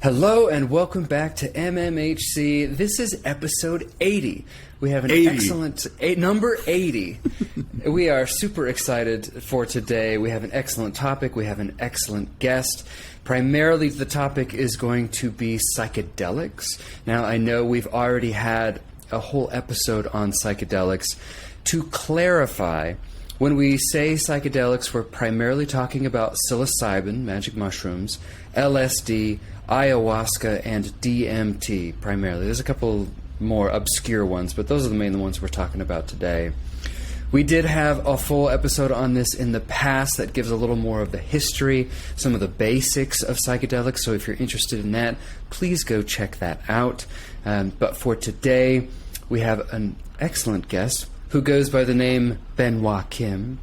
Hello and welcome back to MMHC. This is episode 80. We have an 80. excellent number 80. We are super excited for today. We have an excellent topic. We have an excellent guest. Primarily, the topic is going to be psychedelics. Now, I know we've already had a whole episode on psychedelics. To clarify, when we say psychedelics, we're primarily talking about psilocybin, magic mushrooms, LSD, ayahuasca, and DMT primarily. There's a couple more obscure ones, but those are the main ones we're talking about today. We did have a full episode on this in the past that gives a little more of the history, some of the basics of psychedelics, so if you're interested in that, please go check that out. But for today, we have an excellent guest who goes by the name Benoit Kim.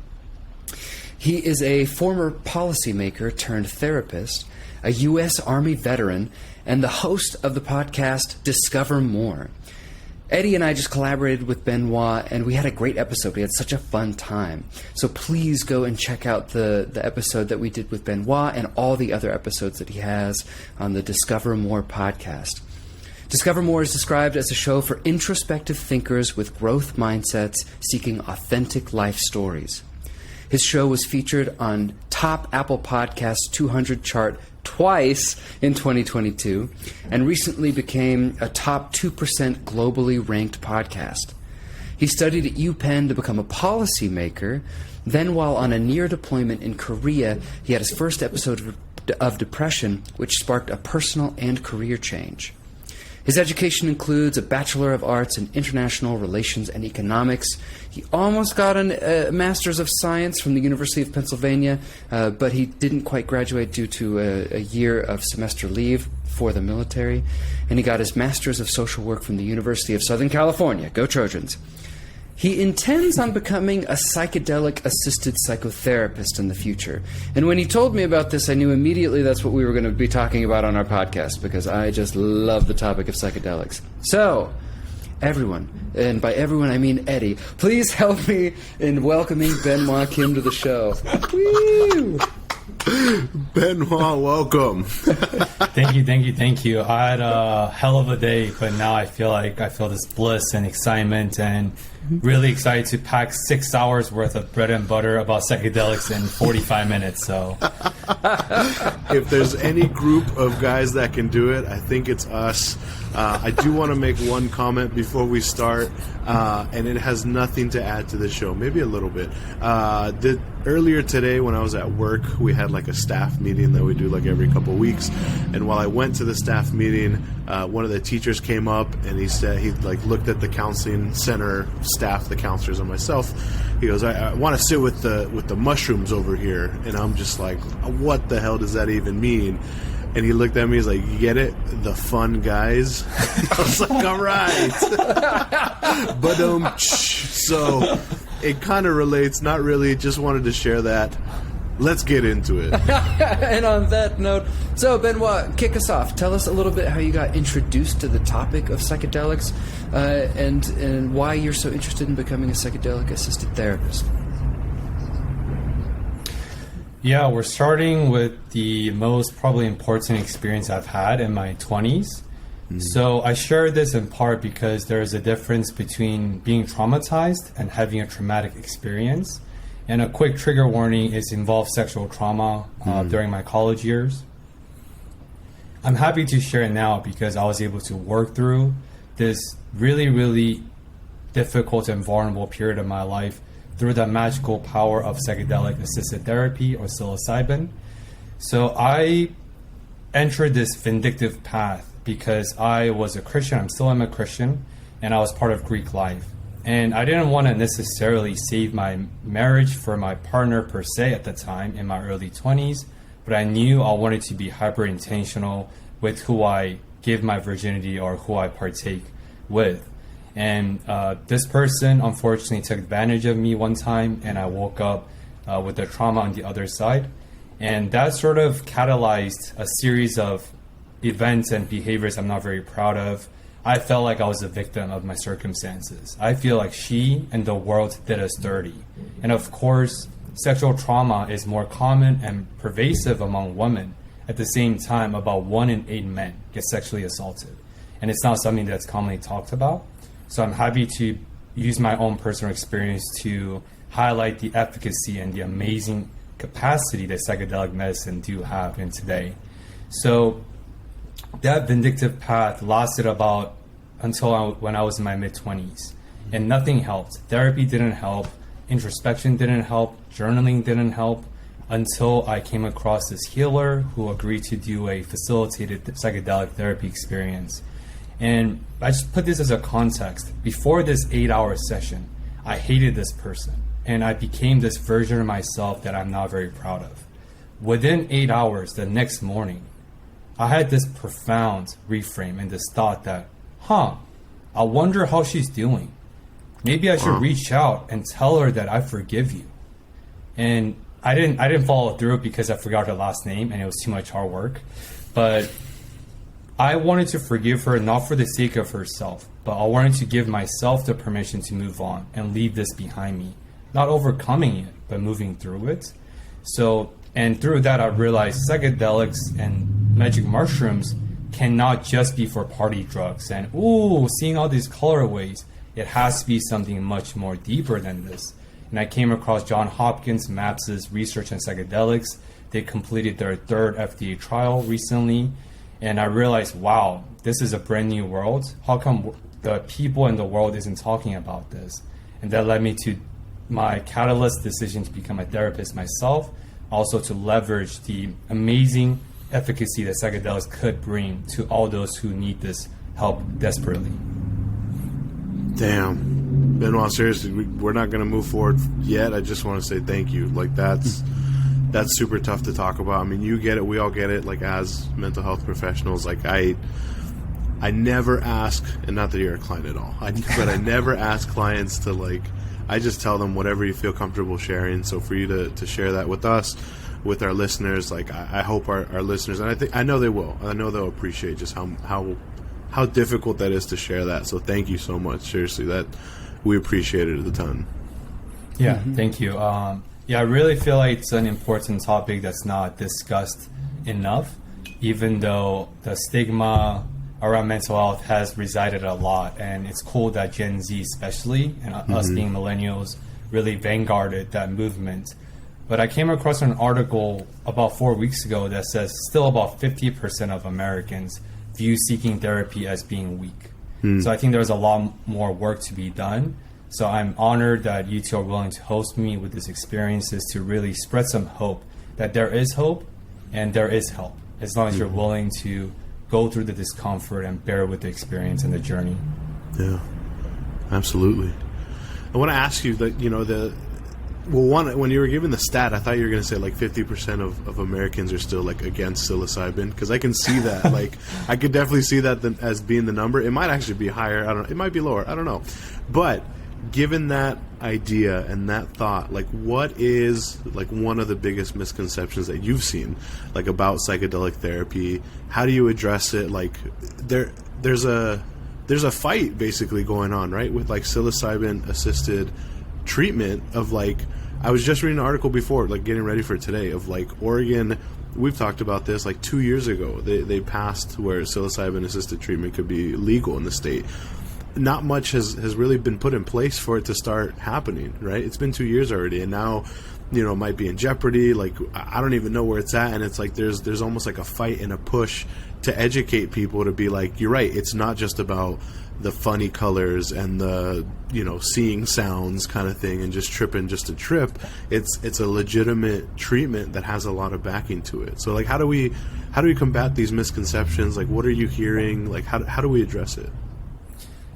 He is a former policymaker turned therapist, a U.S. Army veteran, and the host of the podcast Discover More. Eddie and I just collaborated with Benoit, and we had a great episode. We had such a fun time. So please go and check out the episode that we did with Benoit and all the other episodes that he has on the Discover More podcast. Discover More is described as a show for introspective thinkers with growth mindsets seeking authentic life stories. His show was featured on top Apple Podcasts 200 chart twice in 2022 and recently became a top 2% globally ranked podcast. He studied at UPenn to become a policymaker. Then, while on a near deployment in Korea, he had his first episode of depression, which sparked a personal and career change. His education includes a Bachelor of Arts in International Relations and Economics. He almost got a Master's of Science from the University of Pennsylvania, but he didn't quite graduate due to a year of semester leave for the military. And he got his Master's of Social Work from the University of Southern California. Go Trojans. He intends on becoming a psychedelic-assisted psychotherapist in the future. And when he told me about this, I knew immediately that's what we were going to be talking about on our podcast, because I just love the topic of psychedelics. So, everyone, and by everyone I mean Eddie, please help me in welcoming Benoit Kim to the show. Woo! Benoit, welcome. Thank you. I had a hell of a day, but now I feel this bliss and excitement and really excited to pack 6 hours worth of bread and butter about psychedelics in 45 minutes. So if there's any group of guys that can do it, I think it's us. I do want to make one comment before we start, and it has nothing to add to the show, maybe a little bit. Earlier today when I was at work, we had like a staff meeting that we do like every couple of weeks, and while I went to the staff meeting, one of the teachers came up and he said, he like looked at the counseling center staff, the counselors, and myself. He goes, I want to sit with the mushrooms over here. And I'm just like, what the hell does that even mean? And he looked at me, he's like, you get it? The fun guys? I was like, all right. But so it kind of relates, not really, just wanted to share that. Let's get into it. And on that note, so Benoit, kick us off. Tell us a little bit how you got introduced to the topic of psychedelics, and why you're so interested in becoming a psychedelic-assisted therapist. yeah, we're starting with the most probably important experience I've had in my 20s. Mm-hmm. So I share this in part because there is a difference between being traumatized and having a traumatic experience. And a quick trigger warning is involved sexual trauma during my college years. I'm happy to share it now because I was able to work through this really, really difficult and vulnerable period of my life through the magical power of psychedelic assisted therapy or psilocybin. So I entered this vindictive path because I was a Christian, I still am a Christian, and I was part of Greek life. And I didn't want to necessarily save my marriage for my partner per se at the time in my early 20s, but I knew I wanted to be hyper intentional with who I give my virginity or who I partake with. And this person unfortunately took advantage of me one time, and I woke up with the trauma on the other side. And that sort of catalyzed a series of events and behaviors I'm not very proud of. I felt like I was a victim of my circumstances. I feel like she and the world did us dirty. And of course, sexual trauma is more common and pervasive among women at the same time, about 1 in 8 men get sexually assaulted. And it's not something that's commonly talked about. So I'm happy to use my own personal experience to highlight the efficacy and the amazing capacity that psychedelic medicine do have in today. So that vindictive path lasted about when I was in my mid-20s. And nothing helped. Therapy didn't help. Introspection didn't help. Journaling didn't help. Until I came across this healer who agreed to do a facilitated psychedelic therapy experience. And I just put this as a context. Before this 8-hour session, I hated this person. And I became this version of myself that I'm not very proud of. Within 8 hours, the next morning, I had this profound reframe and this thought that, I wonder how she's doing. Maybe I should reach out and tell her that I forgive you. And I didn't follow through because I forgot her last name and it was too much hard work. But I wanted to forgive her not for the sake of herself, but I wanted to give myself the permission to move on and leave this behind me. Not overcoming it, but moving through it. So, and through that I realized psychedelics and magic mushrooms cannot just be for party drugs and seeing all these colorways. It has to be something much more deeper than this. And I came across Johns Hopkins MAPS's research on psychedelics. They completed their 3rd FDA trial recently. And I realized, wow, this is a brand new world. How come the people in the world isn't talking about this? And that led me to my catalyst decision to become a therapist myself, also to leverage the amazing efficacy that psychedelics could bring to all those who need this help desperately. Damn. Benoit, seriously, we're not going to move forward yet. I just want to say thank you. Like, that's super tough to talk about. I mean, you get it. We all get it. Like, as mental health professionals, like, I never ask, and not that you're a client at all, but I never ask clients to, like, I just tell them whatever you feel comfortable sharing. So for you to share that with us, with our listeners, like, I hope our listeners, and I know they will. I know they'll appreciate just how difficult that is to share that. So thank you so much. Seriously, that we appreciate it a ton. Yeah, thank you. I really feel like it's an important topic that's not discussed enough, even though the stigma around mental health has resided a lot. And it's cool that Gen Z especially, and us being millennials, really vanguarded that movement. But I came across an article about 4 weeks ago that says still about 50% of Americans view seeking therapy as being weak. So I think there's a lot more work to be done. So I'm honored that you two are willing to host me with these experiences to really spread some hope that there is hope and there is help, as long as you're willing to go through the discomfort and bear with the experience and the journey. Yeah, absolutely. I want to ask you that, when you were giving the stat, I thought you were going to say like 50% of Americans are still like against psilocybin, because I can see that. Like, I could definitely see that as being the number. It might actually be higher. I don't know. It might be lower. I don't know. But given that idea and that thought, like, what is like one of the biggest misconceptions that you've seen, like, about psychedelic therapy? How do you address it? Like, there's a fight basically going on, right, with like psilocybin assisted treatment of, like, I was just reading an article before, like, getting ready for today, of like Oregon. We've talked about this, like 2 years ago they passed where psilocybin assisted treatment could be legal in the state. Not much has really been put in place for it to start happening, right? It's been 2 year already, and now, it might be in jeopardy. Like, I don't even know where it's at, and it's like there's almost like a fight and a push to educate people to be like, you're right, it's not just about the funny colors and the seeing sounds kind of thing and just tripping just to trip. It's a legitimate treatment that has a lot of backing to it. So, like, how do we combat these misconceptions? Like, what are you hearing? Like, how do we address it?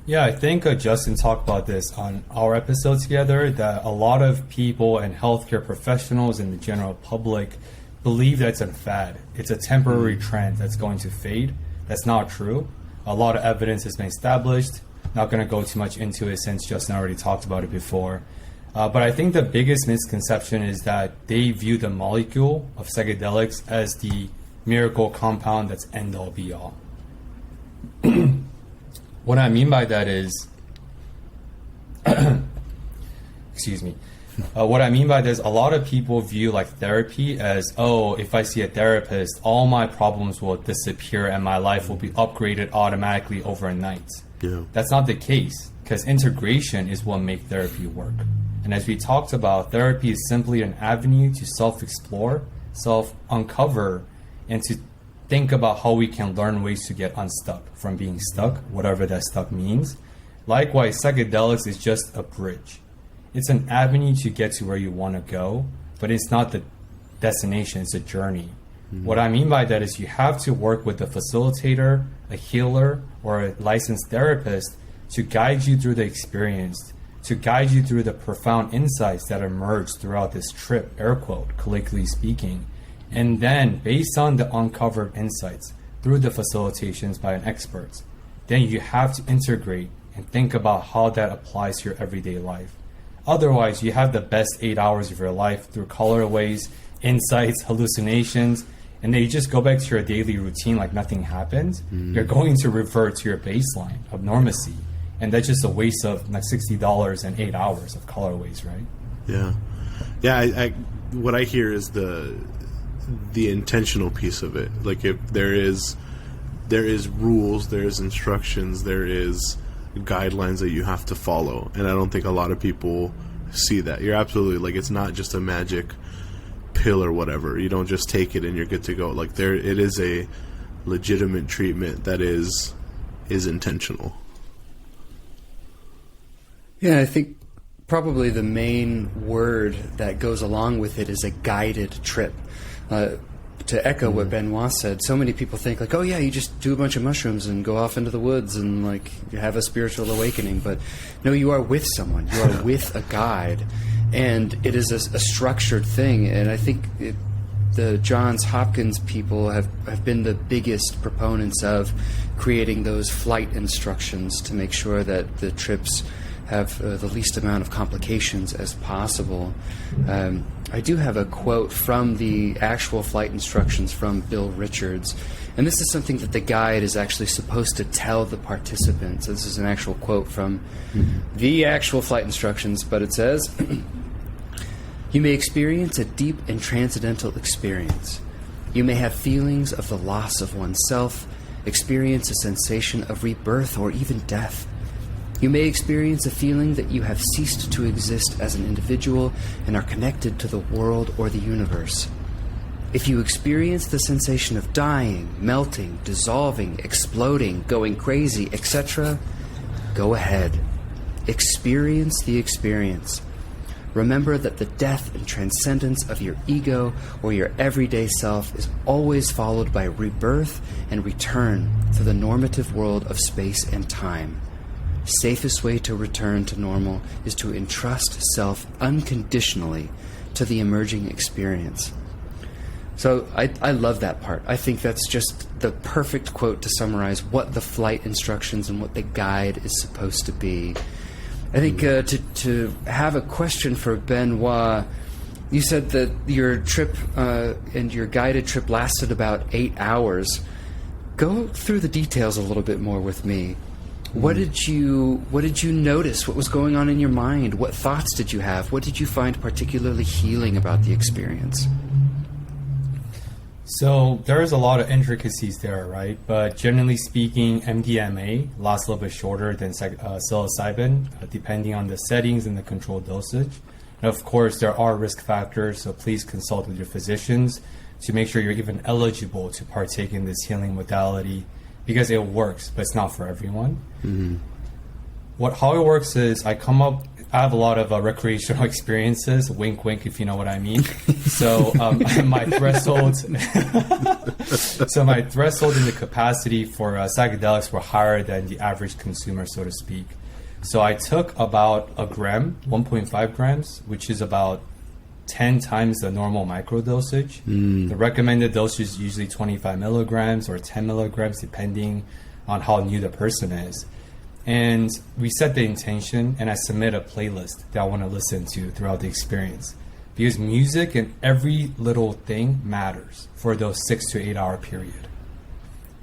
Yeah, I think Justin talked about this on our episode together, that a lot of people and healthcare professionals and the general public believe that it's a fad. It's a temporary trend that's going to fade. That's not true. A lot of evidence has been established. Not going to go too much into it since Justin already talked about it before. But I think the biggest misconception is that they view the molecule of psychedelics as the miracle compound that's end-all be-all. What I mean by that is, excuse me, What I mean by this, a lot of people view like therapy as, oh, if I see a therapist, all my problems will disappear and my life will be upgraded automatically overnight. Yeah. That's not the case, because integration is what makes therapy work. And as we talked about, therapy is simply an avenue to self-explore, self-uncover, and to think about how we can learn ways to get unstuck from being stuck, whatever that stuck means. Likewise, psychedelics is just a bridge. It's an avenue to get to where you want to go, but it's not the destination, it's a journey. What I mean by that is you have to work with a facilitator, a healer, or a licensed therapist to guide you through the experience, to guide you through the profound insights that emerge throughout this trip, air quote, colloquially speaking. And then, based on the uncovered insights through the facilitations by an expert, then you have to integrate and think about how that applies to your everyday life. Otherwise, you have the best 8 hours of your life through colorways, insights, hallucinations, and then you just go back to your daily routine like nothing happened. You're going to revert to your baseline of normacy. And that's just a waste of like $60 and 8 hours of colorways, right? Yeah. Yeah, I what I hear is the intentional piece of it. Like, if there is rules, there is instructions, there is guidelines that you have to follow, and I don't think a lot of people see that. You're absolutely, like, it's not just a magic pill or whatever. You don't just take it and you're good to go. Like, it is a legitimate treatment that is intentional. Yeah, I think probably the main word that goes along with it is a guided trip. To echo what Benoit said, so many people think like, oh yeah, you just do a bunch of mushrooms and go off into the woods and like you have a spiritual awakening. But no, you are with someone. You are with a guide, and it is a structured thing. And I think the Johns Hopkins people have been the biggest proponents of creating those flight instructions to make sure that the trips have the least amount of complications as possible. I do have a quote from the actual flight instructions from Bill Richards, and this is something that the guide is actually supposed to tell the participants. This is an actual quote from the actual flight instructions, but it says, "You may experience a deep and transcendental experience. You may have feelings of the loss of oneself, experience a sensation of rebirth or even death. You may experience a feeling that you have ceased to exist as an individual and are connected to the world or the universe. If you experience the sensation of dying, melting, dissolving, exploding, going crazy, etc., go ahead. Experience the experience. Remember that the death and transcendence of your ego or your everyday self is always followed by rebirth and return to the normative world of space and time. Safest way to return to normal is to entrust self unconditionally to the emerging experience." So I love that part. I think that's just the perfect quote to summarize what the flight instructions and what the guide is supposed to be. I think to have a question for Benoit, you said that your trip and your guided trip lasted about 8 hours. Go through the details a little bit more with me. What did you notice? What was going on in your mind? What thoughts did you have? What did you find particularly healing about the experience? So there's a lot of intricacies there, right? But generally speaking, MDMA lasts a little bit shorter than psilocybin, depending on the settings and the controlled dosage. And of course, there are risk factors, so please consult with your physicians to make sure you're even eligible to partake in this healing modality, because it works, but it's not for everyone. How it works is I have a lot of recreational experiences, wink wink if you know what I mean. So my threshold in the capacity for psychedelics were higher than the average consumer, so to speak. So I took about a gram, 1.5 grams, which is about 10 times the normal microdosage. The recommended dosage is usually 25 milligrams or 10 milligrams, depending on how new the person is. And we set the intention, and I submit a playlist that I want to listen to throughout the experience. Because music and every little thing matters for those 6 to 8 hour period.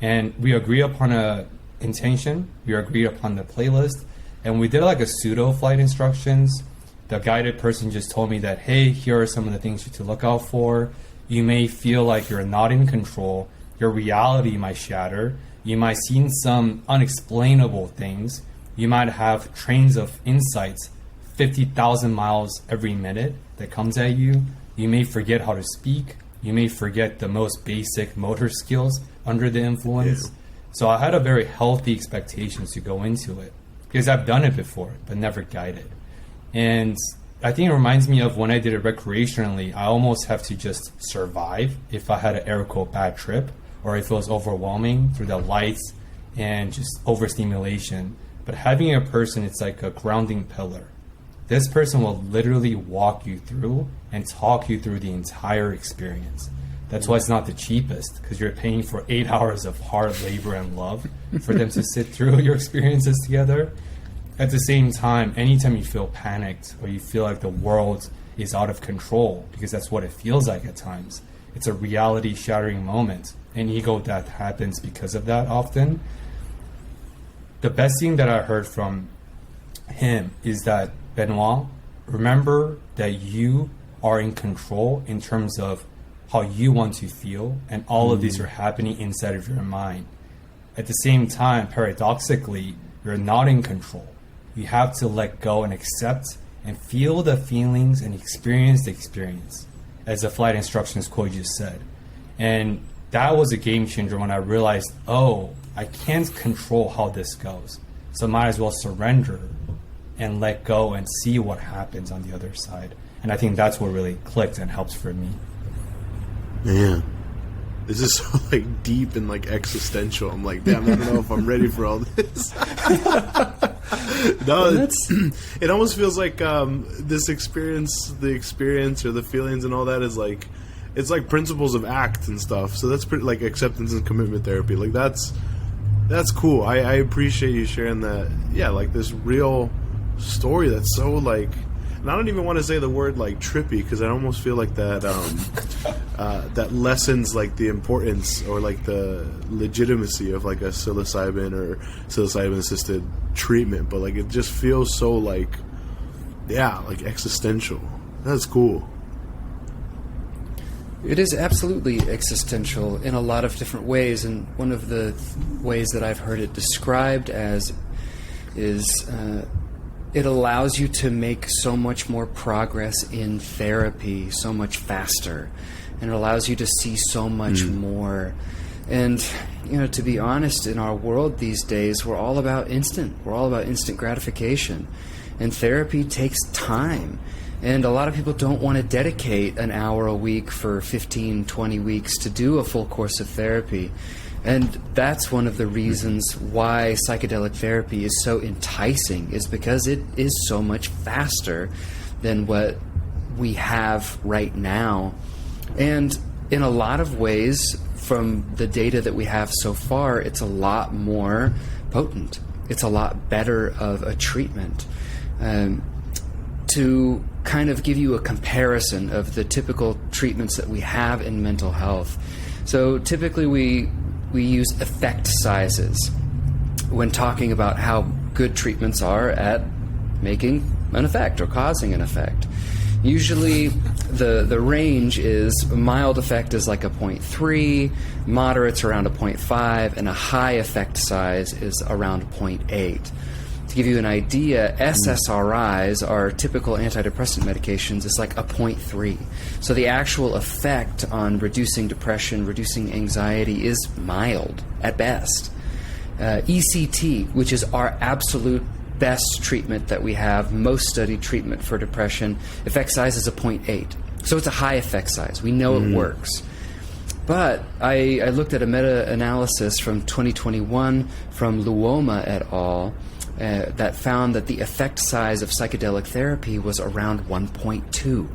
And we agree upon a intention, we agreed upon the playlist, and we did like a pseudo flight instructions The guided person just told me that, hey, here are some of the things you to look out for. You may feel like you're not in control. Your reality might shatter. You might see some unexplainable things. You might have trains of insights 50,000 miles every minute that comes at you. You may forget how to speak. You may forget the most basic motor skills under the influence. Yeah. So I had a very healthy expectations to go into it because I've done it before, but never guided. And I think it reminds me of when I did it recreationally. I almost have to just survive if I had an air quote bad trip or if it was overwhelming through the lights and just overstimulation. But having a person, it's like a grounding pillar. This person will literally walk you through and talk you through the entire experience. That's why it's not the cheapest, because you're paying for 8 hours of hard labor and love for them to sit through your experiences together. At the same time, anytime you feel panicked or you feel like the world is out of control, because that's what it feels like at times, it's a reality-shattering moment. And ego death happens because of that often. The best thing that I heard from him is that, Benoit, remember that you are in control in terms of how you want to feel, and all of these are happening inside of your mind. At the same time, paradoxically, you're not in control. You have to let go and accept and feel the feelings and experience the experience, as the flight instructions quote just said. And that was a game changer when I realized, oh, I can't control how this goes. So might as well surrender and let go and see what happens on the other side. And I think that's what really clicked and helps for me. Man, this is so like deep and like existential. I'm like, damn, I don't know if I'm ready for all this. No, it almost feels like this experience, the experience or the feelings and all that is like, it's like principles of ACT and stuff. So that's pretty like acceptance and commitment therapy. Like that's cool. I appreciate you sharing that. Yeah, like this real story that's so like, and I don't even want to say the word like trippy because I almost feel like that that lessens like the importance or like the legitimacy of like a psilocybin or psilocybin assisted treatment, but like it just feels so like, yeah, like existential. That's cool. It is absolutely existential in a lot of different ways, and one of the ways that I've heard it described as is it allows you to make so much more progress in therapy so much faster, and it allows you to see so much more. And, you know, to be honest, in our world these days, we're all about instant gratification, and therapy takes time. And a lot of people don't want to dedicate an hour a week for 15, 20 weeks to do a full course of therapy. And that's one of the reasons why psychedelic therapy is so enticing, is because it is so much faster than what we have right now. And in a lot of ways, from the data that we have so far, it's a lot more potent. It's a lot better of a treatment. To kind of give you a comparison of the typical treatments that we have in mental health. So typically we use effect sizes when talking about how good treatments are at making an effect or causing an effect. Usually the range is a mild effect is like a 0.3, moderate's around a 0.5, and a high effect size is around 0.8. To give you an idea, SSRIs, are typical antidepressant medications, is like a 0.3. So the actual effect on reducing depression, reducing anxiety is mild at best. ECT, which is our absolute best treatment that we have, most studied treatment for depression, effect size is a 0.8. So it's a high effect size. We know it works. But I looked at a meta-analysis from 2021 from Luoma et al., that found that the effect size of psychedelic therapy was around 1.2.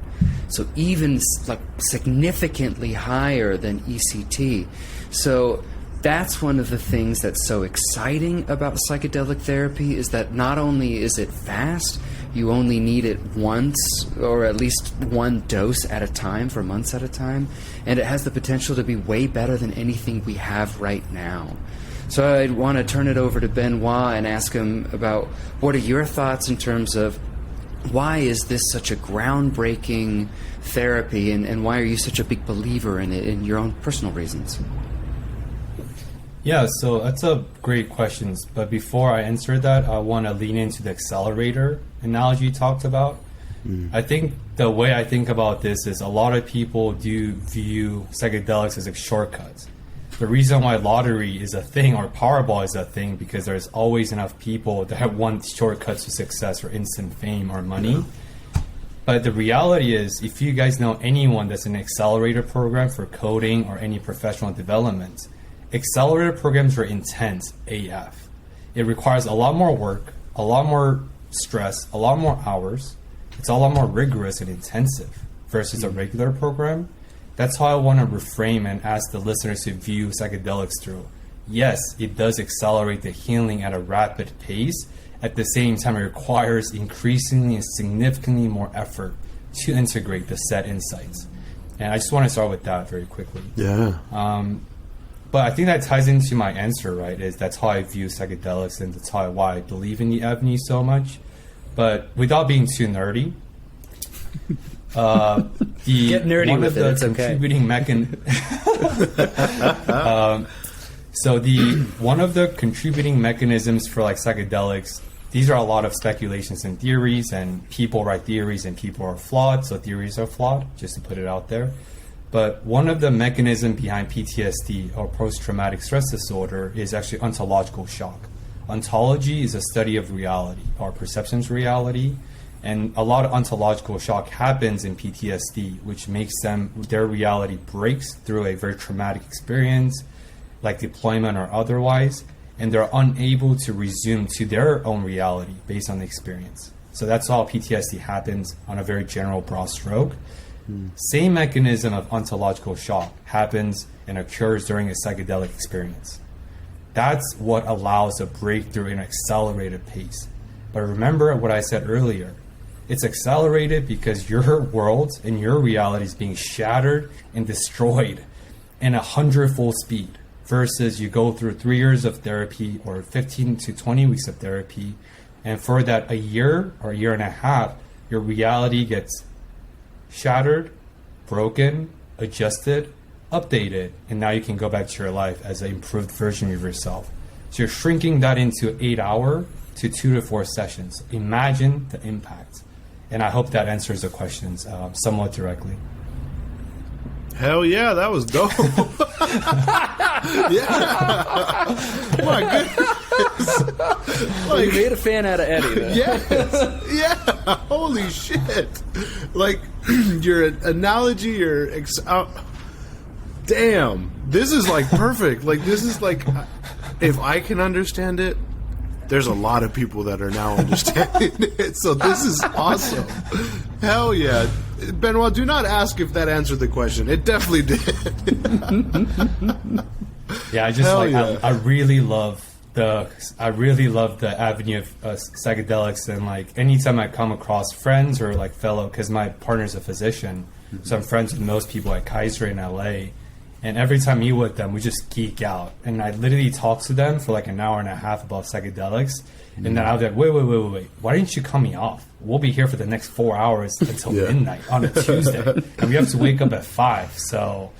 So even like significantly higher than ECT. So that's one of the things that's so exciting about psychedelic therapy, is that not only is it fast, you only need it once or at least one dose at a time for months at a time, and it has the potential to be way better than anything we have right now. So I'd want to turn it over to Benoit and ask him about what are your thoughts in terms of why is this such a groundbreaking therapy, and why are you such a big believer in it, in your own personal reasons? Yeah, so that's a great question. But before I answer that, I want to lean into the accelerator analogy you talked about. I think the way I think about this is a lot of people do view psychedelics as like shortcuts. The reason why lottery is a thing or Powerball is a thing because there's always enough people that want shortcuts to success or instant fame or money. But the reality is, if you guys know anyone that's in an accelerator program for coding or any professional development, accelerator programs are intense AF. It requires a lot more work, a lot more stress, a lot more hours. It's a lot more rigorous and intensive versus a regular program. That's how I want to reframe and ask the listeners to view psychedelics through. Yes, it does accelerate the healing at a rapid pace. At the same time, it requires increasingly and significantly more effort to integrate the set insights. And I just want to start with that very quickly. Yeah. But I think that ties into my answer, right? Is that's how I view psychedelics, and that's why I believe in the avenue so much. But without being too nerdy, Get nerdy with it. It's okay. One of the contributing mechanisms for like psychedelics, these are a lot of speculations and theories, and people write theories and people are flawed, so theories are flawed, just to put it out there. But one of the mechanisms behind PTSD or post-traumatic stress disorder is actually ontological shock. Ontology is a study of reality, or perceptions of reality, and a lot of ontological shock happens in PTSD, which makes their reality breaks through a very traumatic experience, like deployment or otherwise, and they're unable to resume to their own reality based on the experience. So that's how PTSD happens on a very general broad stroke. Same mechanism of ontological shock happens and occurs during a psychedelic experience. That's what allows a breakthrough in an accelerated pace. But remember what I said earlier. It's accelerated because your world and your reality is being shattered and destroyed in 100-fold speed, versus you go through 3 years of therapy or 15 to 20 weeks of therapy, and for that a year or a year and a half, your reality gets shattered, broken, adjusted, updated, and now you can go back to your life as an improved version of yourself. So you're shrinking that into 8 hour to 2 to 4 sessions. Imagine the impact. And I hope that answers the questions somewhat directly. Hell yeah, that was dope. Yeah. My goodness. Well, you made a fan out of Eddie, then. Yes. Yeah. Holy shit. Like, your analogy, damn. This is like perfect. Like, this is like, if I can understand it, there's a lot of people that are now understanding it. So this is awesome. Hell yeah. Benoit, do not ask if that answered the question. It definitely did. Yeah, I really love the avenue of psychedelics, and like anytime I come across friends or like fellow, because my partner's a physician, so I'm friends with most people at Kaiser in LA. And every time I meet with them, we just geek out. And I literally talk to them for like an hour and a half about psychedelics. And then I'll be like, wait. Why didn't you cut me off? We'll be here for the next 4 hours until midnight on a Tuesday. And we have to wake up at 5. So,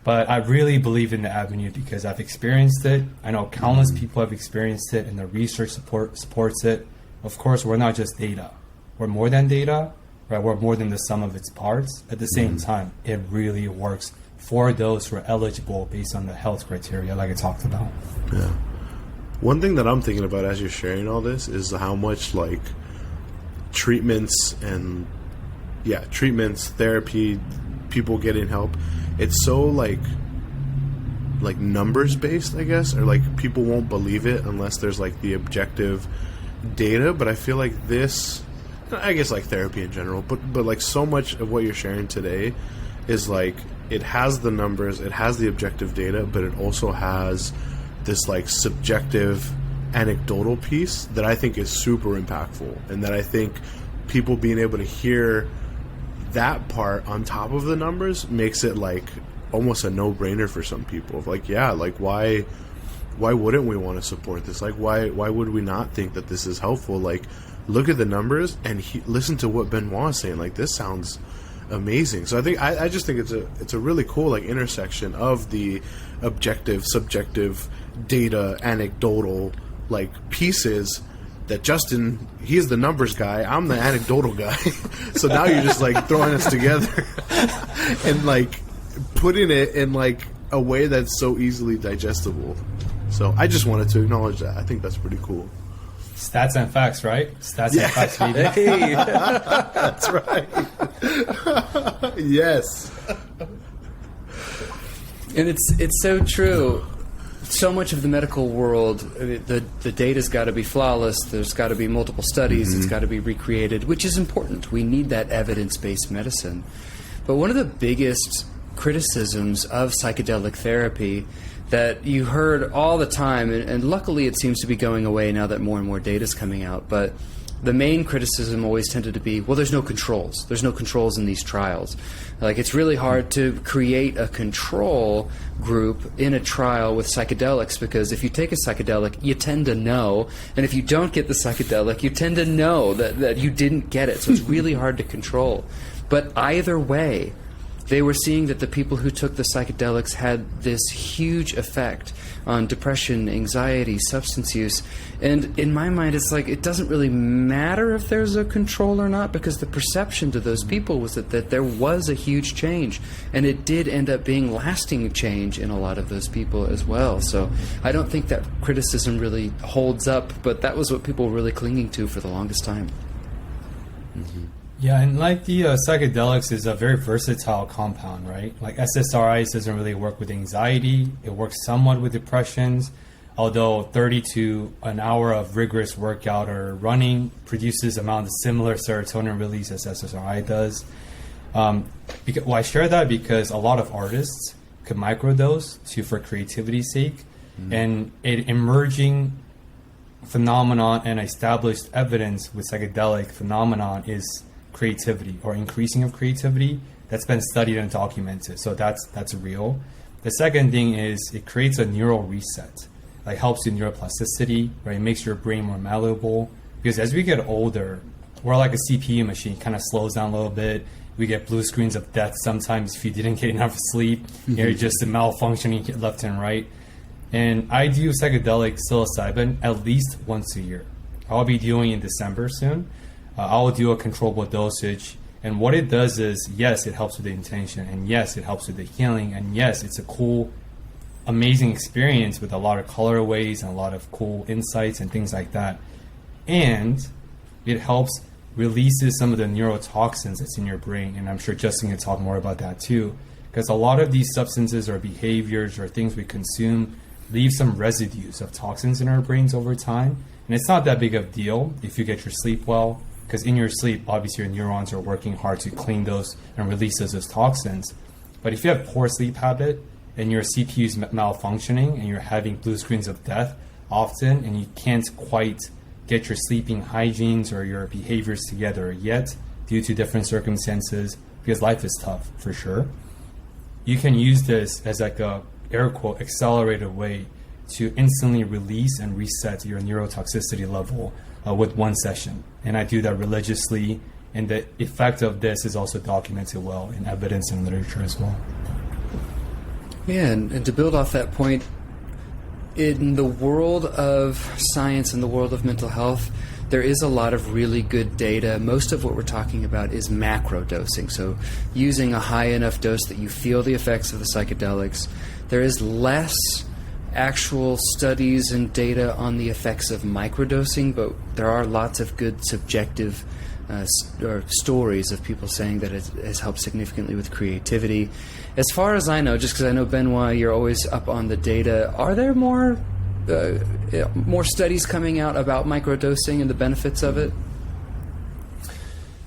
but I really believe in the avenue because I've experienced it. I know countless people have experienced it, and the research supports it. Of course, we're not just data. We're more than data, right? We're more than the sum of its parts. At the same time, it really works for those who are eligible based on the health criteria like I talked about. Yeah. One thing that I'm thinking about as you're sharing all this is how much like treatments, therapy, people getting help, it's so like numbers based, I guess, or like people won't believe it unless there's like the objective data. But I feel like this, I guess like therapy in general, but like so much of what you're sharing today is like, it has the numbers, it has the objective data, but it also has this like subjective anecdotal piece that I think is super impactful, and that I think people being able to hear that part on top of the numbers makes it like almost a no-brainer for some people. Like, yeah, like why why wouldn't we want to support this? Like, why would we not think that this is helpful? Like, look at the numbers and listen to what Benoit is saying. Like, this sounds amazing. So I just think it's a really cool like intersection of the objective, subjective, data, anecdotal like pieces. That Justin, he's the numbers guy, I'm the anecdotal guy. So now you're just like throwing us together and like putting it in like a way that's so easily digestible. So I just wanted to acknowledge that. I think that's pretty cool. Stats and facts, right? Stats and facts, baby. Hey. That's right. Yes. And it's so true. So much of the medical world, the data's got to be flawless. There's got to be multiple studies. It's got to be recreated, which is important. We need that evidence-based medicine. But one of the biggest criticisms of psychedelic therapy that you heard all the time, and luckily it seems to be going away now that more and more data is coming out, but the main criticism always tended to be, well, there's no controls. There's no controls in these trials. Like, it's really hard to create a control group in a trial with psychedelics, because if you take a psychedelic, you tend to know, and if you don't get the psychedelic, you tend to know that you didn't get it. So it's really hard to control. But either way, they were seeing that the people who took the psychedelics had this huge effect on depression, anxiety, substance use. And in my mind, it's like, it doesn't really matter if there's a control or not, because the perception to those people was that there was a huge change. And it did end up being lasting change in a lot of those people as well. So I don't think that criticism really holds up, but that was what people were really clinging to for the longest time. Mm-hmm. Yeah, and like the psychedelics is a very versatile compound, right? Like SSRIs doesn't really work with anxiety. It works somewhat with depressions, although 30 to an hour of rigorous workout or running produces amount of similar serotonin release as SSRI does. I share that because a lot of artists could microdose for creativity's sake, and an emerging phenomenon and established evidence with psychedelic phenomenon is creativity or increasing of creativity that's been studied and documented. So that's real. The second thing is it creates a neural reset. Like, helps in neuroplasticity, right? It makes your brain more malleable, because as we get older, we're like a CPU machine, kind of slows down a little bit. We get blue screens of death sometimes if you didn't get enough sleep. You're just malfunctioning left and right. And I do psychedelic psilocybin at least once a year. I'll be doing in December soon. I'll do a controllable dosage, and what it does is, yes, it helps with the intention, and yes, it helps with the healing, and yes, it's a cool, amazing experience with a lot of colorways and a lot of cool insights and things like that. And it helps releases some of the neurotoxins that's in your brain, and I'm sure Justin can talk more about that too, because a lot of these substances or behaviors or things we consume leave some residues of toxins in our brains over time, and it's not that big of a deal if you get your sleep well, because in your sleep, obviously your neurons are working hard to clean those and release those toxins. But if you have poor sleep habit and your CPU is malfunctioning and you're having blue screens of death often, and you can't quite get your sleeping hygienes or your behaviors together yet due to different circumstances, because life is tough for sure, you can use this as like a air quote accelerated way to instantly release and reset your neurotoxicity level with one session. And I do that religiously, and the effect of this is also documented well in evidence and literature as well. Yeah, and to build off that point, in the world of science and the world of mental health, there is a lot of really good data. Most of what we're talking about is macro dosing, so using a high enough dose that you feel the effects of the psychedelics. There is less actual studies and data on the effects of microdosing, but there are lots of good subjective or stories of people saying that it has helped significantly with creativity. As far as I know, just because I know, Benoit, you're always up on the data, are there more studies coming out about microdosing and the benefits of it?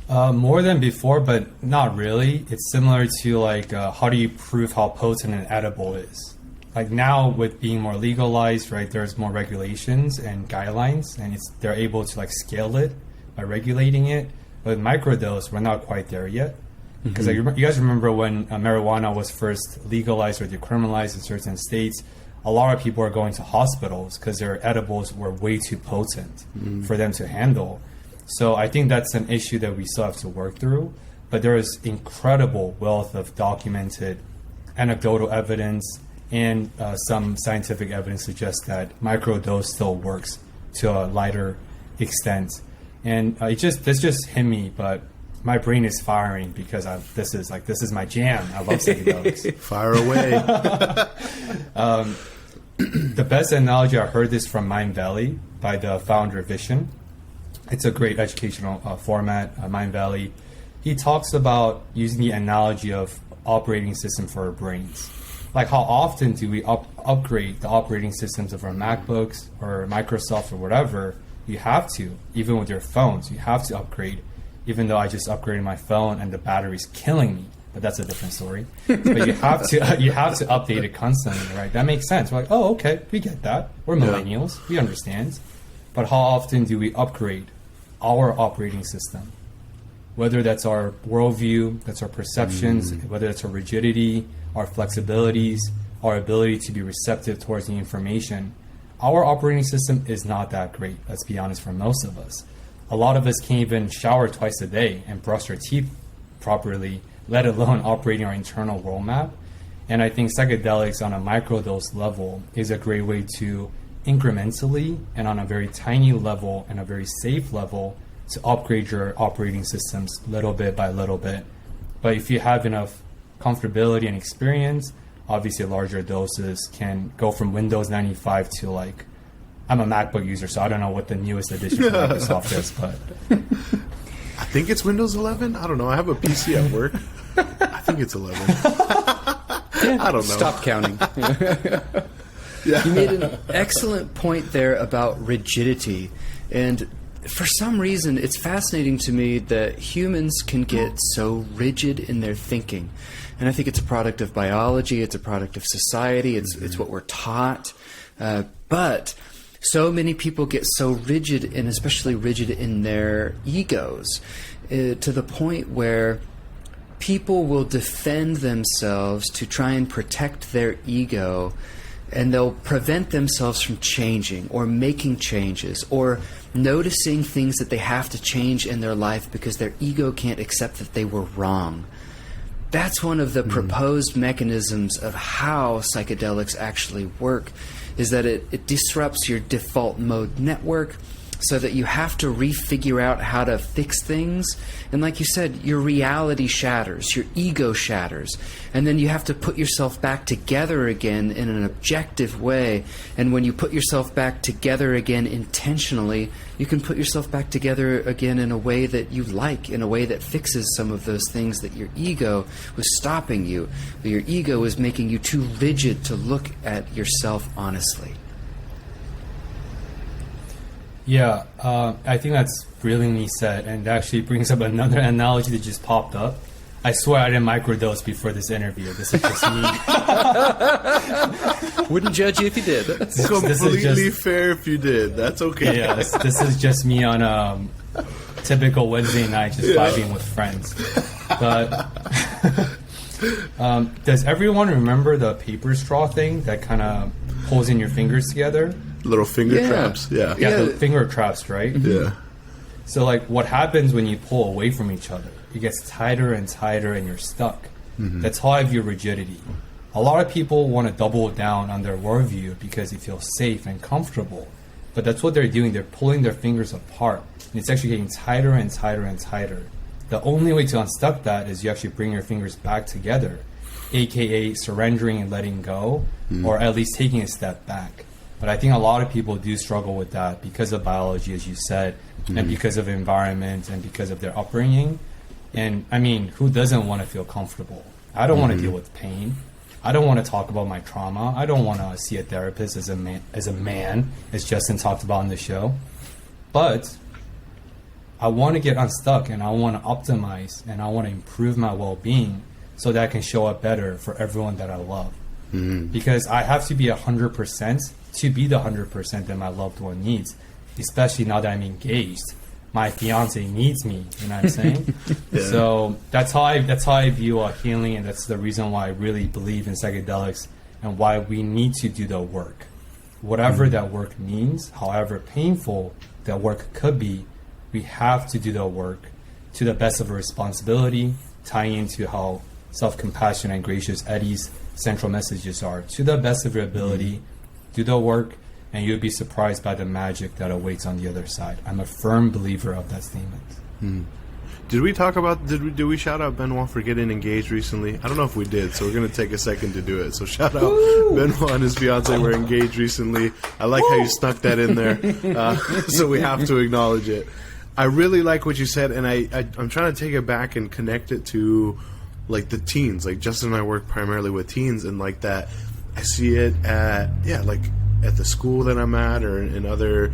More than before, but not really. It's similar to like how do you prove how potent an edible is? Like now with being more legalized, right, there's more regulations and guidelines, and they're able to like scale it by regulating it. But with microdose, we're not quite there yet. Because you guys remember when marijuana was first legalized or decriminalized in certain states, a lot of people are going to hospitals because their edibles were way too potent for them to handle. So I think that's an issue that we still have to work through. But there is incredible wealth of documented anecdotal evidence, and some scientific evidence suggests that microdose still works to a lighter extent. And this just hit me, but my brain is firing because this is my jam. I love psychedelics. Fire away. The best analogy, I heard this from Mind Valley by the founder Vishen. It's a great educational format, Mind Valley. He talks about using the analogy of operating system for our brains. Like, how often do we upgrade the operating systems of our MacBooks or Microsoft or whatever? You have to, even with your phones, you have to upgrade. Even though I just upgraded my phone and the battery's killing me, but that's a different story. But you have to update it constantly, right? That makes sense. We're like, oh, okay, we get that. We're millennials, we understand. But how often do we upgrade our operating system? Whether that's our worldview, that's our perceptions, whether it's our rigidity, our flexibilities, our ability to be receptive towards the information. Our operating system is not that great, let's be honest, for most of us. A lot of us can't even shower twice a day and brush our teeth properly, let alone operating our internal world map. And I think psychedelics on a microdose level is a great way to incrementally and on a very tiny level and a very safe level to upgrade your operating systems little bit by little bit. But if you have enough comfortability and experience, obviously larger doses can go from Windows 95 to, like, I'm a MacBook user, so I don't know what the newest edition of Microsoft is, but I think it's Windows 11. I don't know. I have a PC at work. I think it's 11. I don't know. Stop counting. Yeah. You made an excellent point there about rigidity. And for some reason, it's fascinating to me that humans can get so rigid in their thinking. And I think it's a product of biology. It's a product of society. It's what we're taught. But so many people get so rigid, and especially rigid in their egos, to the point where people will defend themselves to try and protect their ego, and they'll prevent themselves from changing or making changes or noticing things that they have to change in their life because their ego can't accept that they were wrong. That's one of the proposed mechanisms of how psychedelics actually work, is that it disrupts your default mode network so that you have to refigure out how to fix things. And like you said, your reality shatters, your ego shatters, and then you have to put yourself back together again in an objective way. And when you put yourself back together again intentionally, you can put yourself back together again in a way that you like, in a way that fixes some of those things that your ego was stopping you, that your ego was making you too rigid to look at yourself honestly. Yeah, I think that's brilliantly said, and actually brings up another analogy that just popped up. I swear I didn't microdose before this interview. This is just me. Wouldn't judge you if you did. It's completely fair if you did. That's okay. Yes, this is just me on a typical Wednesday night, just vibing with friends. But does everyone remember the paper straw thing that kind of pulls in your fingers together? Little finger traps. Yeah. Yeah, the finger traps, right? Yeah. So, like, what happens when you pull away from each other? It gets tighter and tighter and you're stuck. That's how I view rigidity. A lot of people want to double down on their worldview because they feel safe and comfortable. But that's what they're doing. They're pulling their fingers apart. And it's actually getting tighter and tighter and tighter. The only way to unstuck that is you actually bring your fingers back together, aka surrendering and letting go, or at least taking a step back. But I think a lot of people do struggle with that because of biology, as you said, and because of environment and because of their upbringing. And I mean, who doesn't want to feel comfortable? I don't want to deal with pain. I don't want to talk about my trauma. I don't want to see a therapist as a man, as Justin talked about on the show. But I want to get unstuck, and I want to optimize, and I want to improve my well-being so that I can show up better for everyone that I love. Because I have to be 100% to be the 100% that my loved one needs, especially now that I'm engaged. My fiance needs me, you know what I'm saying? So that's how I view healing, and that's the reason why I really believe in psychedelics and why we need to do the work. Whatever that work means, however painful that work could be, we have to do the work to the best of our responsibility, tying into how self-compassion and gracious Eddie's central messages are. To the best of your ability, do the work, and you'll be surprised by the magic that awaits on the other side. I'm a firm believer of that statement. Did we talk about, did we shout out Benoit for getting engaged recently? I don't know if we did, so we're going to take a second to do it. So shout out Benoit and his fiance were engaged recently. I like how you snuck that in there. So we have to acknowledge it. I really like what you said, and I'm trying to take it back and connect it to like the teens. Like Justin and I work primarily with teens, and like that, I see it like at the school that I'm at or in other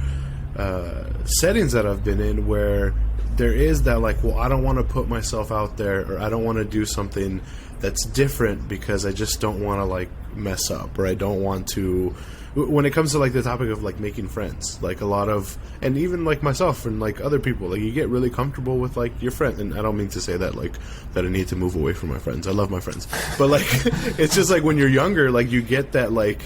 settings that I've been in where there is that like, well, I don't want to put myself out there, or I don't want to do something that's different because I just don't want to like mess up, or I don't want to. When it comes to like the topic of like making friends, like a lot of, and even like myself and like other people, like you get really comfortable with like your friend, and I don't mean to say that like that I need to move away from my friends. I love my friends, but like it's just like when you're younger, like you get that like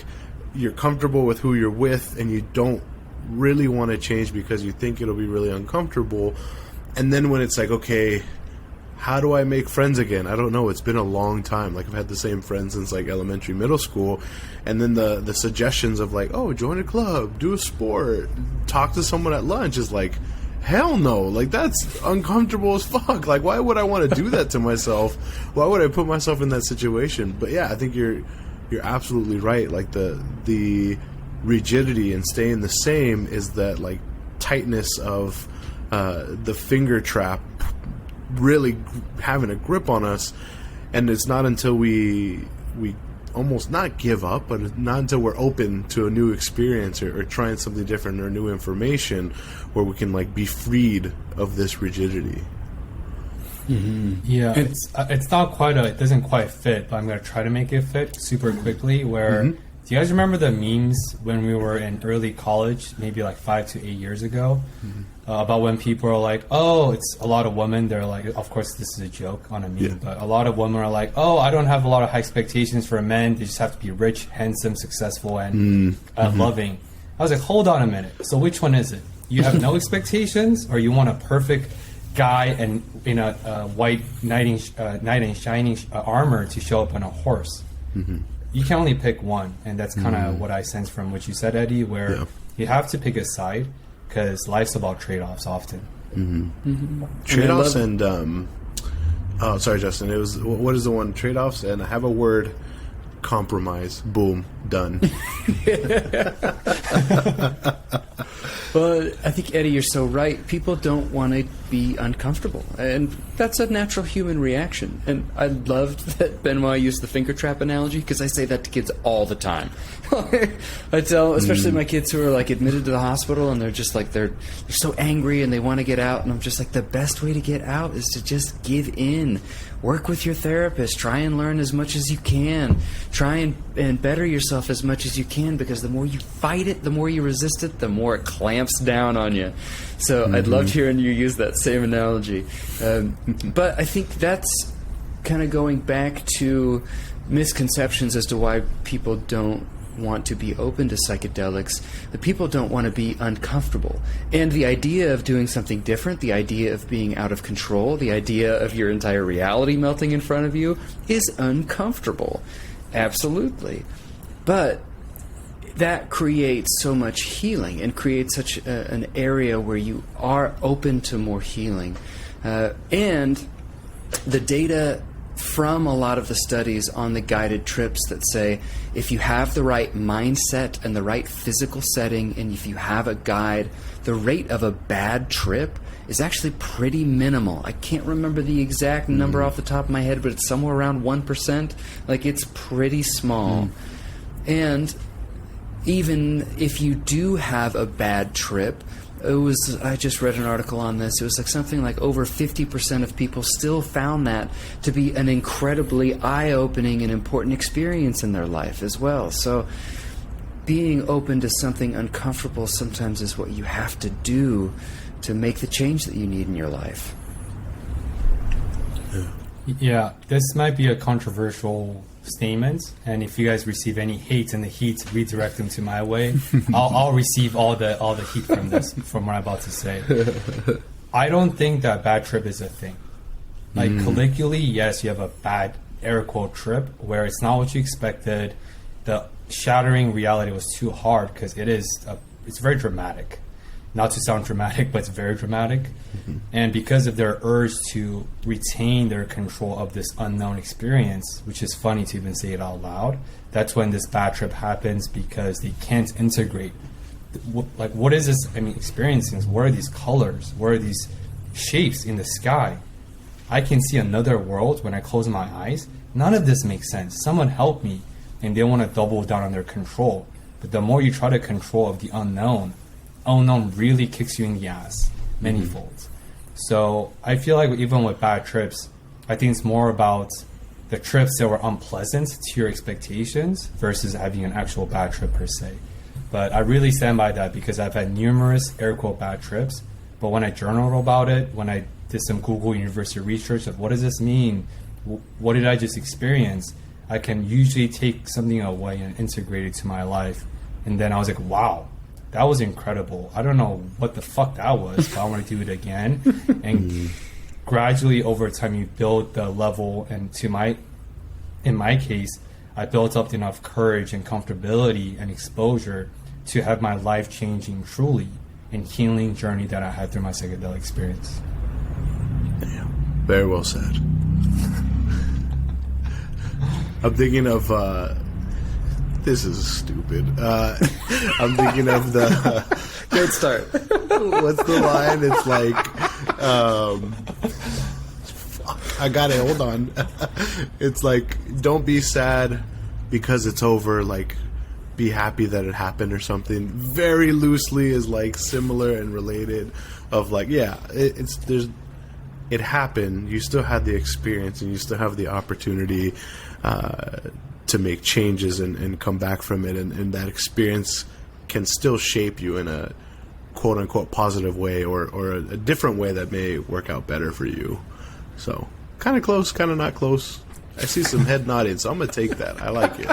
you're comfortable with who you're with, and you don't really want to change because you think it'll be really uncomfortable. And then when it's like, okay, how do I make friends again? I don't know. It's been a long time. Like I've had the same friends since like elementary, middle school. And then the suggestions of like, oh, join a club, do a sport, talk to someone at lunch is like, hell no. Like that's uncomfortable as fuck. Like why would I want to do that to myself? Why would I put myself in that situation? But yeah, I think you're absolutely right. Like the rigidity and staying the same is that like tightness of the finger trap really having a grip on us, and it's not until we almost not give up, but it's not until we're open to a new experience or trying something different or new information where we can like be freed of this rigidity. Yeah, it's not quite it doesn't quite fit, but I'm going to try to make it fit super quickly. Where do you guys remember the memes when we were in early college, maybe like 5 to 8 years ago, about when people are like, oh, it's a lot of women. They're like, of course, this is a joke on a meme, but a lot of women are like, oh, I don't have a lot of high expectations for men. They just have to be rich, handsome, successful, and loving. I was like, hold on a minute. So which one is it? You have no expectations, or you want a perfect guy and in a white knight in shining armor to show up on a horse? You can only pick one, and that's kind of what I sense from what you said, Eddie, where you have to pick a side because life's about trade-offs often. Trade-offs and oh, sorry, Justin. It was, what is the one? Trade-offs, and I have a word: compromise. Boom, done. Well, I think, Eddie, you're so right. People don't want to be uncomfortable, and that's a natural human reaction. And I loved that Benoit used the finger trap analogy, because I say that to kids all the time. I tell, especially my kids who are like admitted to the hospital, and they're just like they're so angry and they want to get out, and I'm just like, the best way to get out is to just give in. Work with your therapist. Try and learn as much as you can. Try and better yourself as much as you can, because the more you fight it, the more you resist it, the more it clamps down on you. So I'd loved hearing you use that same analogy. But I think that's kind of going back to misconceptions as to why people don't want to be open to psychedelics. The people don't want to be uncomfortable. And the idea of doing something different, the idea of being out of control, the idea of your entire reality melting in front of you is uncomfortable. Absolutely. But that creates so much healing and creates such an area where you are open to more healing. And the data from a lot of the studies on the guided trips that say if you have the right mindset and the right physical setting, and if you have a guide, the rate of a bad trip is actually pretty minimal. I can't remember the exact number off the top of my head, but it's somewhere around 1%. Like, it's pretty small. And even if you do have a bad trip, I just read an article on this. It was like something like over 50% of people still found that to be an incredibly eye-opening and important experience in their life as well. So being open to something uncomfortable sometimes is what you have to do to make the change that you need in your life. Yeah, this might be a controversial statements, and if you guys receive any hate and the heat, redirect them to my way. I'll receive all the heat from this, from what I'm about to say. I don't think that bad trip is a thing. Like colloquially, yes, you have a bad air quote trip where it's not what you expected. The shattering reality was too hard because it's very dramatic. Not to sound dramatic, but it's very dramatic. And because of their urge to retain their control of this unknown experience, which is funny to even say it out loud, that's when this bad trip happens because they can't integrate. Like, what is this? I mean, experiencing, what are these colors? What are these shapes in the sky? I can see another world when I close my eyes. None of this makes sense. Someone help me. And they want to double down on their control. But the more you try to control of the unknown really kicks you in the ass manyfold. So I feel like even with bad trips, I think it's more about the trips that were unpleasant to your expectations versus having an actual bad trip per se. But I really stand by that because I've had numerous air quote bad trips. But when I journaled about it, when I did some Google University research of what does this mean, what did I just experience, I can usually take something away and integrate it to my life. And then I was like, wow, that was incredible. I don't know what the fuck that was, but I want to do it again. And gradually over time, you build the level. And in my case, I built up enough courage and comfortability and exposure to have my life-changing, truly, and healing journey that I had through my psychedelic experience. Damn. Very well said. I'm thinking of... this is stupid. I'm thinking of the... Good start. What's the line? It's like... I got it. Hold on. It's like, don't be sad because it's over. Like, be happy that it happened or something. Very loosely is like similar and related. Of like, yeah, it happened. You still had the experience and you still have the opportunity to make changes and come back from it. And that experience can still shape you in a quote unquote positive way or a different way that may work out better for you. So kind of close, kind of not close. I see some head nodding, so I'm going to take that. I like it.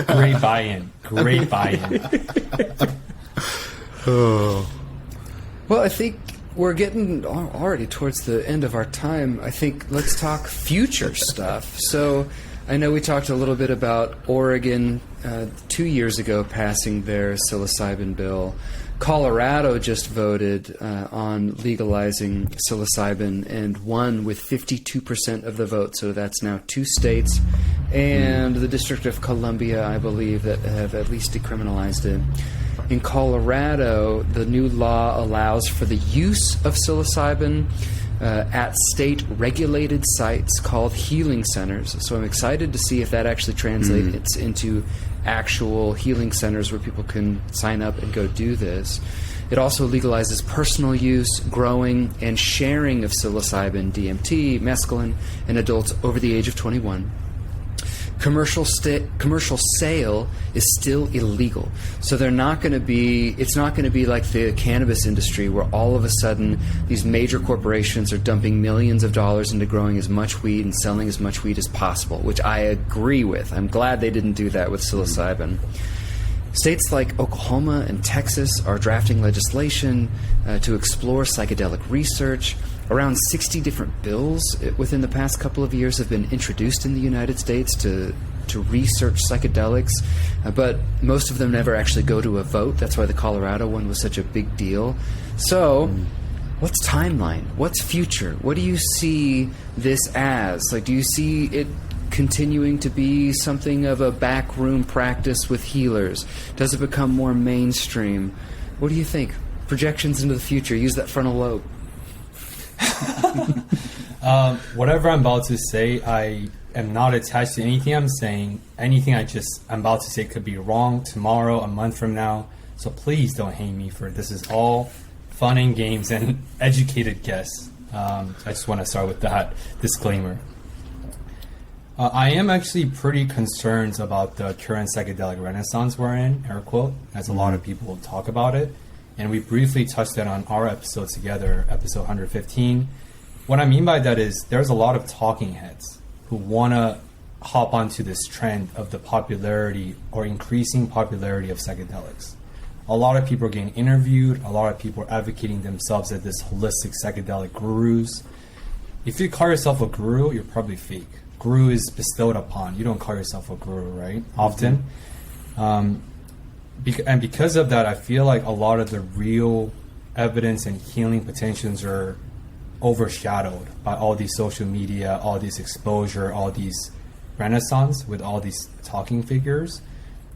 Great buy-in. Great buy-in. Oh. Well, I think we're getting already towards the end of our time. I think let's talk future stuff. So I know we talked a little bit about Oregon 2 years ago passing their psilocybin bill. Colorado just voted on legalizing psilocybin and won with 52% of the vote. So that's now 2 states and the District of Columbia, I believe, that have at least decriminalized it. In Colorado, the new law allows for the use of psilocybin at state-regulated sites called healing centers. So I'm excited to see if that actually translates into actual healing centers where people can sign up and go do this. It also legalizes personal use, growing, and sharing of psilocybin, DMT, mescaline in adults over the age of 21. Commercial sale is still illegal. So they're not going to be, it's not going to be like the cannabis industry where all of a sudden these major corporations are dumping millions of dollars into growing as much weed and selling as much weed as possible, which I agree with. I'm glad they didn't do that with psilocybin. States like Oklahoma and Texas are drafting legislation to explore psychedelic research. Around 60 different bills within the past couple of years have been introduced in the United States to research psychedelics, but most of them never actually go to a vote. That's why the Colorado one was such a big deal. So, what's timeline? What's future? What do you see this as? Like, do you see it continuing to be something of a backroom practice with healers? Does it become more mainstream? What do you think? Projections into the future. Use that frontal lobe. Whatever I'm about to say, I am not attached to anything I'm saying. Anything I'm about to say could be wrong tomorrow, a month from now. So please don't hate me for it. This is all fun and games and educated guess. I just want to start with that disclaimer. I am actually pretty concerned about the current psychedelic renaissance we're in, air quote, as a lot of people talk about it. And we briefly touched that on our episode together, episode 115. What I mean by that is there's a lot of talking heads who want to hop onto this trend of the popularity or increasing popularity of psychedelics. A lot of people are getting interviewed. A lot of people are advocating themselves as this holistic psychedelic gurus. If you call yourself a guru, you're probably fake. Guru is bestowed upon. You don't call yourself a guru, right? Often. And because of that, I feel like a lot of the real evidence and healing potentials are overshadowed by all these social media, all this exposure, all these renaissance with all these talking figures.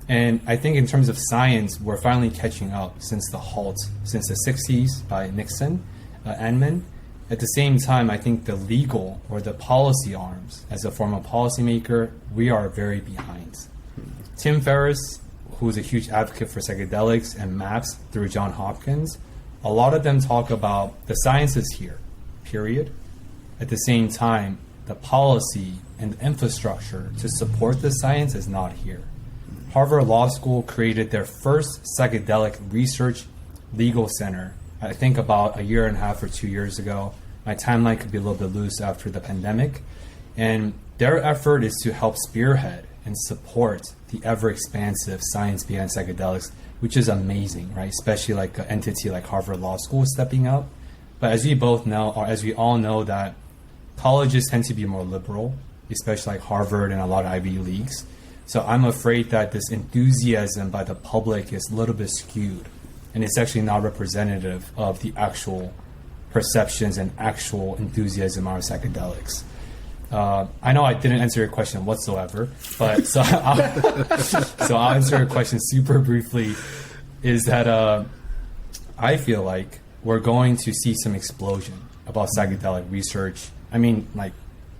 And I think in terms of science, we're finally catching up since the 60s by Nixon, Anman. At the same time, I think the legal or the policy arms, as a former policymaker, we are very behind. Tim Ferriss, who's a huge advocate for psychedelics and MAPS through Johns Hopkins, a lot of them talk about the science is here, period. At the same time, the policy and the infrastructure to support the science is not here. Harvard Law School created their first psychedelic research legal center, I think about a year and a half or 2 years ago. My timeline could be a little bit loose after the pandemic. And their effort is to help spearhead and support the ever-expansive science behind psychedelics, which is amazing, right? Especially like an entity like Harvard Law School stepping up. But as we both know, or as we all know, that colleges tend to be more liberal, especially like Harvard and a lot of Ivy Leagues. So I'm afraid that this enthusiasm by the public is a little bit skewed, and it's actually not representative of the actual perceptions and actual enthusiasm around psychedelics. I know I didn't answer your question whatsoever, but so I'll answer your question super briefly. Is that I feel like we're going to see some explosion about psychedelic research. I mean, like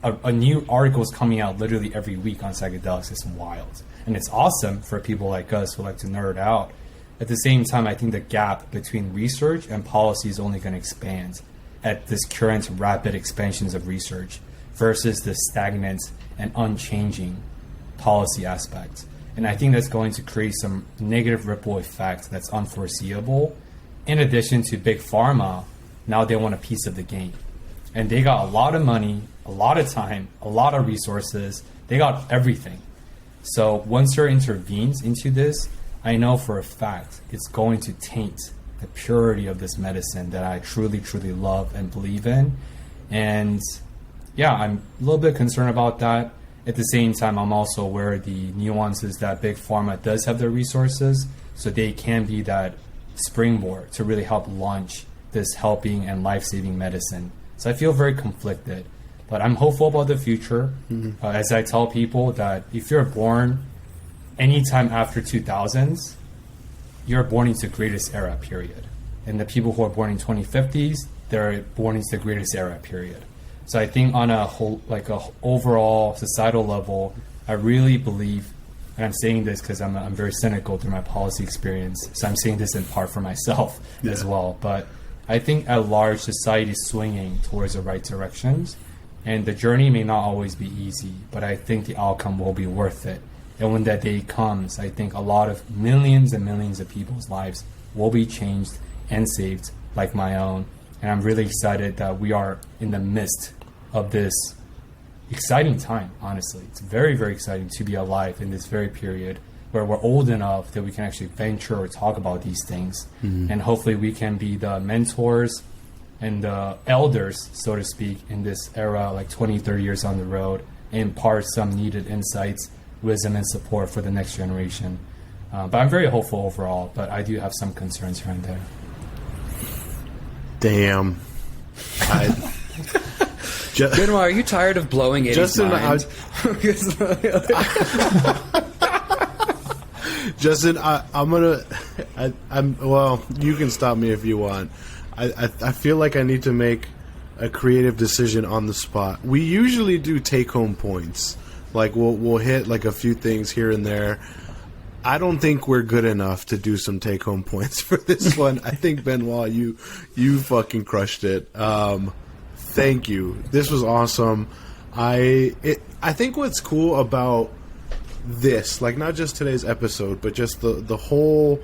a new article is coming out literally every week on psychedelics. It's wild, and it's awesome for people like us who like to nerd out. At the same time, I think the gap between research and policy is only going to expand at this current rapid expansions of research versus the stagnant and unchanging policy aspect. And I think that's going to create some negative ripple effect that's unforeseeable. In addition to big pharma, now they want a piece of the game. And they got a lot of money, a lot of time, a lot of resources. They got everything. So once there intervenes into this, I know for a fact it's going to taint the purity of this medicine that I truly, truly love and believe in. And yeah, I'm a little bit concerned about that. At the same time, I'm also aware of the nuances that big pharma does have their resources, so they can be that springboard to really help launch this helping and life-saving medicine. So I feel very conflicted, but I'm hopeful about the future. As I tell people that if you're born anytime after 2000s, you're born into the greatest era, period. And the people who are born in 2050s, they're born into the greatest era, period. So I think on a whole, like a overall societal level, I really believe, and I'm saying this because I'm very cynical through my policy experience, so I'm saying this in part for myself as well. But I think at large, society is swinging towards the right directions, and the journey may not always be easy, but I think the outcome will be worth it. And when that day comes, I think a lot of millions and millions of people's lives will be changed and saved, like my own. And I'm really excited that we are in the midst of this exciting time, honestly. It's very, very exciting to be alive in this very period where we're old enough that we can actually venture or talk about these things. And hopefully we can be the mentors and the elders, so to speak, in this era, like 20, 30 years on the road, and impart some needed insights, wisdom, and support for the next generation. But I'm very hopeful overall, but I do have some concerns here and there. Damn. Benoit, are you tired of blowing Eddie's mind? Justin, well, you can stop me if you want. I feel like I need to make a creative decision on the spot. We usually do take-home points. Like, we'll hit like a few things here and there. I don't think we're good enough to do some take-home points for this one. I think, Benoit, you fucking crushed it. Thank you. This was awesome. I think what's cool about this, like not just today's episode, but just the whole,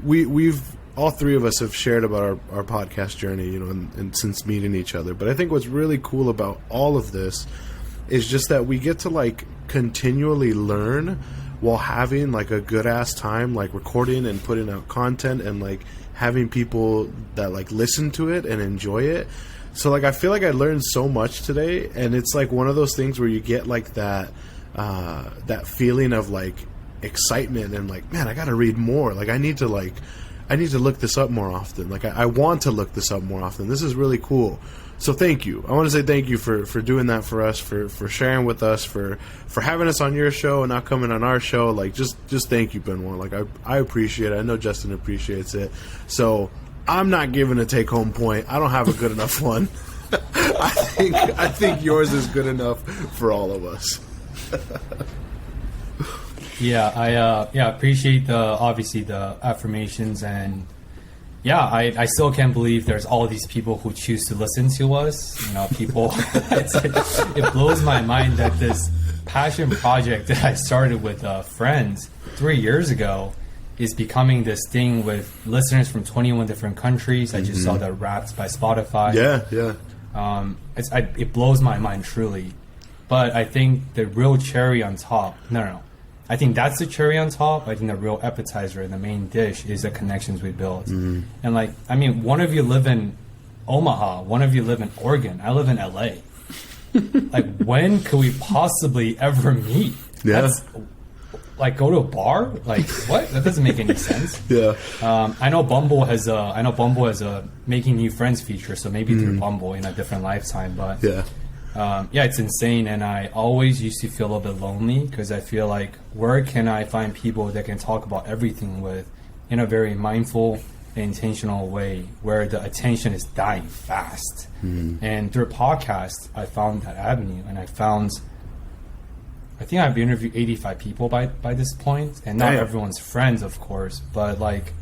we've all three of us have shared about our podcast journey, you know, and since meeting each other. But I think what's really cool about all of this is just that we get to like continually learn while having like a good ass time, like recording and putting out content and like having people that like listen to it and enjoy it. So like I feel like I learned so much today, and it's like one of those things where you get like that feeling of like excitement and like, man, I gotta read more. Like I need to look this up more often. Like I want to look this up more often. This is really cool. So thank you. I want to say thank you for doing that for us, for sharing with us, for having us on your show and not coming on our show. Like just thank you, Benoit. Like I appreciate it. I know Justin appreciates it. So I'm not giving a take home point. I don't have a good enough one. I think yours is good enough for all of us. Yeah, I appreciate obviously the affirmations, and yeah, I still can't believe there's all these people who choose to listen to us. You know, people, it blows my mind that this passion project that I started with friends 3 years ago is becoming this thing with listeners from 21 different countries. I just saw the Wrapped by Spotify. Yeah. It blows my mind truly. But I think the real cherry on top, no. I think that's the cherry on top. I think the real appetizer and the main dish is the connections we build. And like, I mean, one of you live in Omaha, one of you live in Oregon. I live in LA. Like, when could we possibly ever meet? Yeah. That's, like, go to a bar? Like, what? That doesn't make any sense. Yeah. I know Bumble has a making new friends feature, so maybe through Bumble in a different lifetime. But yeah, it's insane, and I always used to feel a little bit lonely because I feel like, where can I find people that can talk about everything with in a very mindful and intentional way where the attention is dying fast? And through podcasts, I found that avenue, and I think I've interviewed 85 people by this point, and not everyone's friends, of course, but like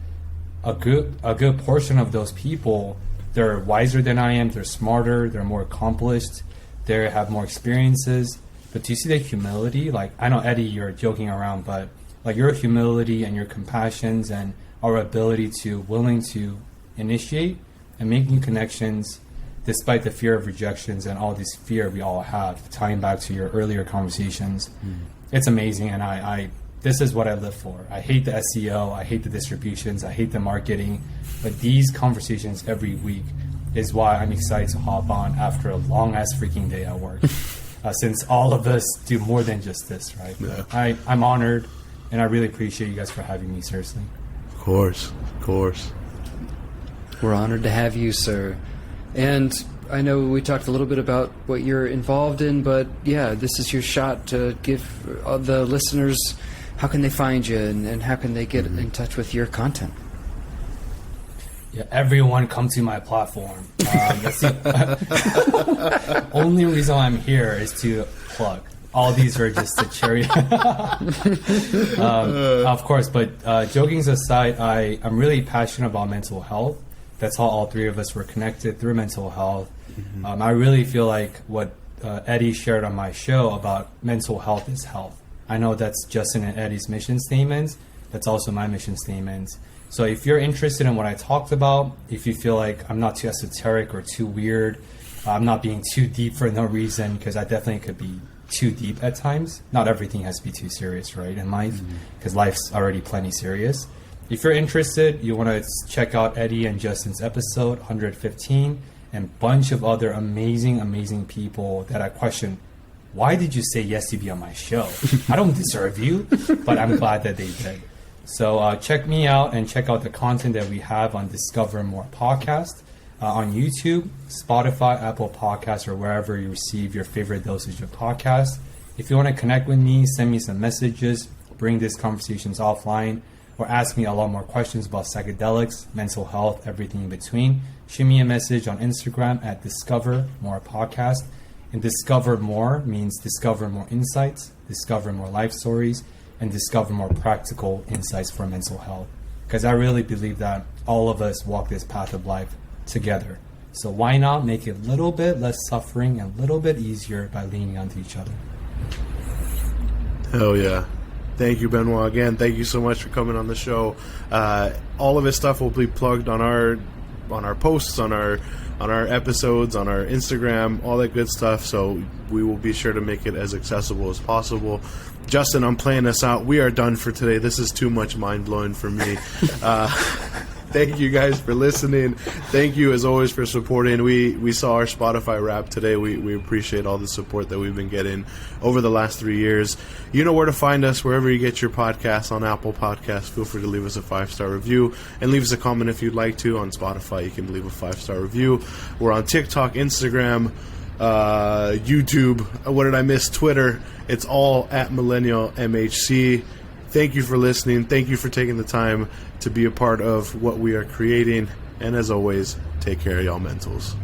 a good portion of those people, they're wiser than I am, they're smarter, they're more accomplished, they have more experiences. But do you see the humility? Like, I know, Eddie, you're joking around, but like your humility and your compassions and our ability to willing to initiate and make new connections despite the fear of rejections and all this fear we all have, tying back to your earlier conversations. It's amazing, and I this is what I live for. I hate the SEO, I hate the distributions, I hate the marketing, but these conversations every week is why I'm excited to hop on after a long-ass freaking day at work. Since all of us do more than just this, right? Yeah. I'm honored, and I really appreciate you guys for having me, seriously. Of course. We're honored to have you, sir. And I know we talked a little bit about what you're involved in, but yeah, this is your shot to give the listeners, how can they find you, and how can they get in touch with your content? Yeah, everyone come to my platform. That's the only reason I'm here is to plug. All these are just a cherry. Of course, but joking aside, I'm really passionate about mental health. That's how all three of us were connected, through mental health. I really feel like what Eddie shared on my show about mental health is health. I know that's Justin and Eddie's mission statements. That's also my mission statements. So if you're interested in what I talked about, if you feel like I'm not too esoteric or too weird, I'm not being too deep for no reason, because I definitely could be too deep at times. Not everything has to be too serious, right, in life, because life's already plenty serious. If you're interested, you want to check out Eddie and Justin's episode 115 and bunch of other amazing people that I question, why did you say yes to be on my show? I don't deserve you, but I'm glad that they did. So check me out and check out the content that we have on Discover More Podcast on YouTube, Spotify, Apple Podcasts, or wherever you receive your favorite dosage of podcasts. If you want to connect with me, send me some messages, bring these conversations offline, or ask me a lot more questions about psychedelics, mental health, everything in between. Shoot me a message on Instagram at Discover More Podcast. And Discover More means discover more insights, discover more life stories, and discover more practical insights for mental health. Because I really believe that all of us walk this path of life together. So why not make it a little bit less suffering and a little bit easier by leaning onto each other? Hell yeah. Thank you, Benoit. Again, thank you so much for coming on the show. All of his stuff will be plugged on our our posts, on our episodes, on our Instagram, all that good stuff. So we will be sure to make it as accessible as possible. Justin, I'm playing us out. We are done for today. This is too much mind-blowing for me. Thank you guys for listening. Thank you, as always, for supporting. We saw our Spotify wrap today. We appreciate all the support that we've been getting over the last 3 years. You know where to find us, wherever you get your podcasts. On Apple Podcasts, feel free to leave us a 5-star review, and leave us a comment if you'd like to. On Spotify, you can leave a 5-star review. We're on TikTok, Instagram, YouTube. What did I miss? Twitter. It's all at Millennial MHC. Thank you for listening. Thank you for taking the time to be a part of what we are creating. And as always, take care of y'all mentals.